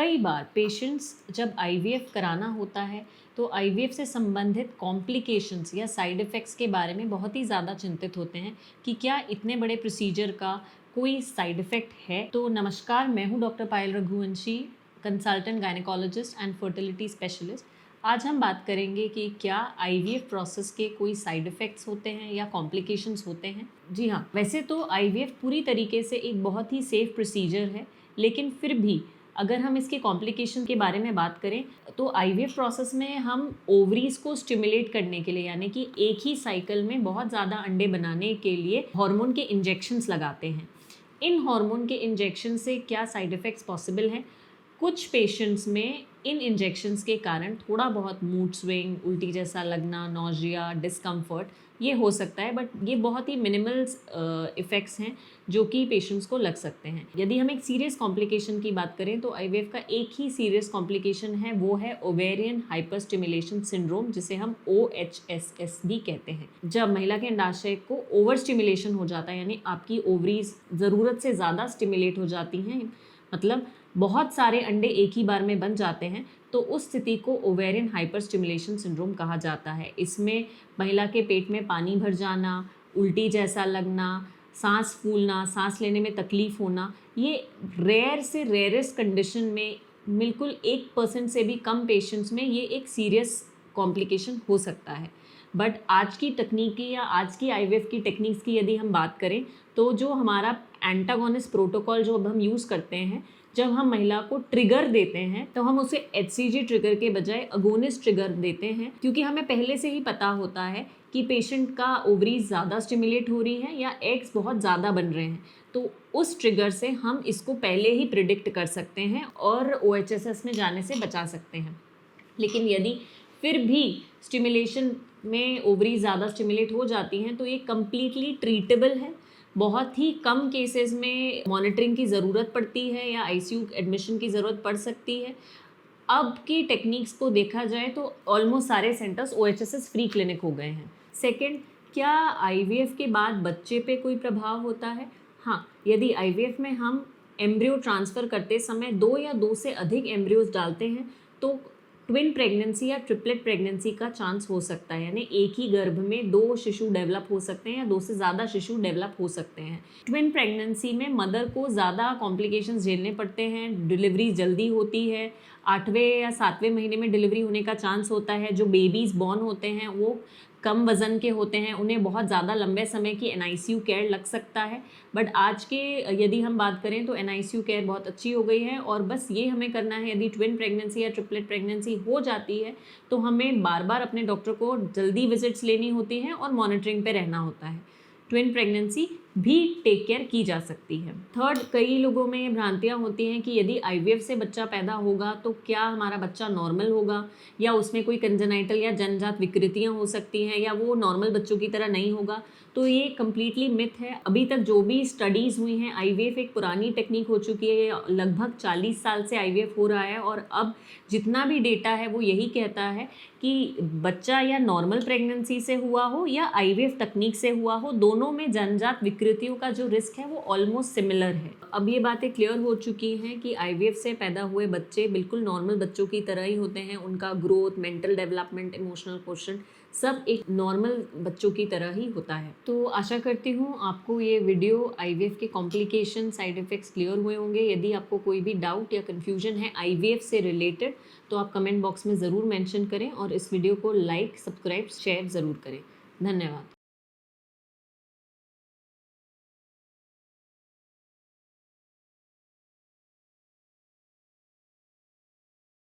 कई बार पेशेंट्स जब आईवीएफ कराना होता है तो आईवीएफ से संबंधित कॉम्प्लिकेशंस या साइड इफ़ेक्ट्स के बारे में बहुत ही ज़्यादा चिंतित होते हैं कि क्या इतने बड़े प्रोसीजर का कोई साइड इफ़ेक्ट है। तो नमस्कार, मैं हूँ doctor Payal Raghuvanshi, consultant gynaecologist and fertility specialist. आज हम बात करेंगे कि क्या आईवीएफ प्रोसेस के कोई साइड इफ़ेक्ट्स होते हैं या कॉम्प्लिकेशंस होते हैं। जी हाँ, वैसे तो आईवीएफ पूरी तरीके से एक बहुत ही सेफ प्रोसीजर है, लेकिन फिर भी अगर हम इसके कॉम्प्लिकेशन के बारे में बात करें तो आईवीएफ प्रोसेस में हम ओवरीज को स्टिमुलेट करने के लिए, यानी कि एक ही साइकिल में बहुत ज़्यादा अंडे बनाने के लिए हार्मोन के इंजेक्शंस लगाते हैं। इन हार्मोन के इंजेक्शन से क्या साइड इफ़ेक्ट्स पॉसिबल हैं? कुछ पेशेंट्स में इन इंजेक्शंस के कारण थोड़ा बहुत मूड स्विंग, उल्टी जैसा लगना, नॉजिया, डिस्कम्फर्ट ये हो सकता है, बट ये बहुत ही मिनिमल इफ़ेक्ट्स हैं जो कि पेशेंट्स को लग सकते हैं। यदि हम एक सीरियस कॉम्प्लिकेशन की बात करें तो आईवीएफ का एक ही सीरियस कॉम्प्लिकेशन है, वो है ओवेरियन हाइपर स्टिमुलेशन सिंड्रोम, जिसे हम OHSS भी कहते हैं। जब महिला के अंडाशय को ओवर स्टिमुलेशन हो जाता है, यानी आपकी ओवरीज ज़रूरत से ज़्यादा स्टिमुलेट हो जाती हैं, मतलब बहुत सारे अंडे एक ही बार में बन जाते हैं, तो उस स्थिति को ओवेरियन हाइपर स्टिमुलेशन सिंड्रोम कहा जाता है। इसमें महिला के पेट में पानी भर जाना, उल्टी जैसा लगना, सांस फूलना, सांस लेने में तकलीफ होना, ये रेयर से रेयरेस्ट कंडीशन में बिल्कुल 1% से भी कम पेशेंट्स में ये एक सीरियस कॉम्प्लिकेशन हो सकता है। बट आज की तकनीकी या आज की आईवीएफ की टेक्निक्स की यदि हम बात करें तो जो हमारा एंटागोनिस्ट प्रोटोकॉल जो अब हम यूज़ करते हैं, जब हम महिला को ट्रिगर देते हैं तो हम उसे HCG ट्रिगर के बजाय अगोनिस्ट ट्रिगर देते हैं, क्योंकि हमें पहले से ही पता होता है कि पेशेंट का ओवरीज ज़्यादा स्टिमुलेट हो रही है या एग्स बहुत ज़्यादा बन रहे हैं। तो उस ट्रिगर से हम इसको पहले ही प्रिडिक्ट कर सकते हैं और OHSS में जाने से बचा सकते हैं। लेकिन यदि फिर भी स्टिमुलेशन में ओवरीज ज़्यादा स्टिमुलेट हो जाती हैं तो ये कम्प्लीटली ट्रीटेबल है। बहुत ही कम केसेस में मॉनिटरिंग की ज़रूरत पड़ती है या आईसीयू एडमिशन की ज़रूरत पड़ सकती है। अब की टेक्निक्स को देखा जाए तो ऑलमोस्ट सारे सेंटर्स OHSS फ्री क्लिनिक हो गए हैं। सेकंड, क्या आईवीएफ के बाद बच्चे पे कोई प्रभाव होता है? हाँ, यदि आईवीएफ में हम एम्ब्रियो ट्रांसफ़र करते समय 2 या 2 से अधिक एम्ब्रियोज डालते हैं तो ट्विन प्रेगनेंसी या ट्रिपलेट प्रेगनेंसी का चांस हो सकता है, यानी एक ही गर्भ में 2 शिशु डेवलप हो सकते हैं या 2 से ज़्यादा शिशु डेवलप हो सकते हैं। ट्विन प्रेगनेंसी में मदर को ज़्यादा कॉम्प्लिकेशंस झेलने पड़ते हैं, डिलीवरी जल्दी होती है, 8वें या 7वें महीने में डिलीवरी होने का चांस होता है। जो बेबीज़ बॉर्न होते हैं वो कम वज़न के होते हैं, उन्हें बहुत ज़्यादा लंबे समय की NICU केयर लग सकता है। बट आज के यदि हम बात करें तो NICU केयर बहुत अच्छी हो गई है और बस ये हमें करना है, यदि ट्विन प्रेगनेंसी या ट्रिपलेट प्रेगनेंसी हो जाती है तो हमें बार बार अपने डॉक्टर को जल्दी विजिट्स लेनी होती हैं और मॉनिटरिंग पे रहना होता है। ट्विन प्रेगनेंसी भी टेक केयर की जा सकती है। थर्ड, कई लोगों में ये भ्रांतियाँ होती हैं कि यदि आईवीएफ से बच्चा पैदा होगा तो क्या हमारा बच्चा नॉर्मल होगा या उसमें कोई कंजेनाइटल या जन्मजात विकृतियाँ हो सकती हैं या वो नॉर्मल बच्चों की तरह नहीं होगा। तो ये कम्प्लीटली मिथ है। अभी तक जो भी स्टडीज़ हुई हैं, आईवीएफ एक पुरानी टेक्निक हो चुकी है, लगभग 40 साल से आईवीएफ हो रहा है और अब जितना भी डेटा है वो यही कहता है कि बच्चा या नॉर्मल प्रेगनेंसी से हुआ हो या आईवीएफ तकनीक से हुआ हो, दोनों में जन्मजात विकृतियों का जो रिस्क है वो ऑलमोस्ट सिमिलर है। अब ये बातें क्लियर हो चुकी हैं कि आईवीएफ से पैदा हुए बच्चे बिल्कुल नॉर्मल बच्चों की तरह ही होते हैं। उनका growth, mental development, emotional quotient सब एक नॉर्मल बच्चों की तरह ही होता है। तो आशा करती हूँ आपको ये वीडियो आईवीएफ के कॉम्प्लिकेशन, साइड इफ़ेक्ट्स क्लियर हुए होंगे। यदि आपको कोई भी डाउट या कन्फ्यूजन है आईवीएफ से रिलेटेड तो आप कमेंट बॉक्स में ज़रूर मेंशन करें और इस वीडियो को लाइक, सब्सक्राइब, शेयर ज़रूर करें। धन्यवाद।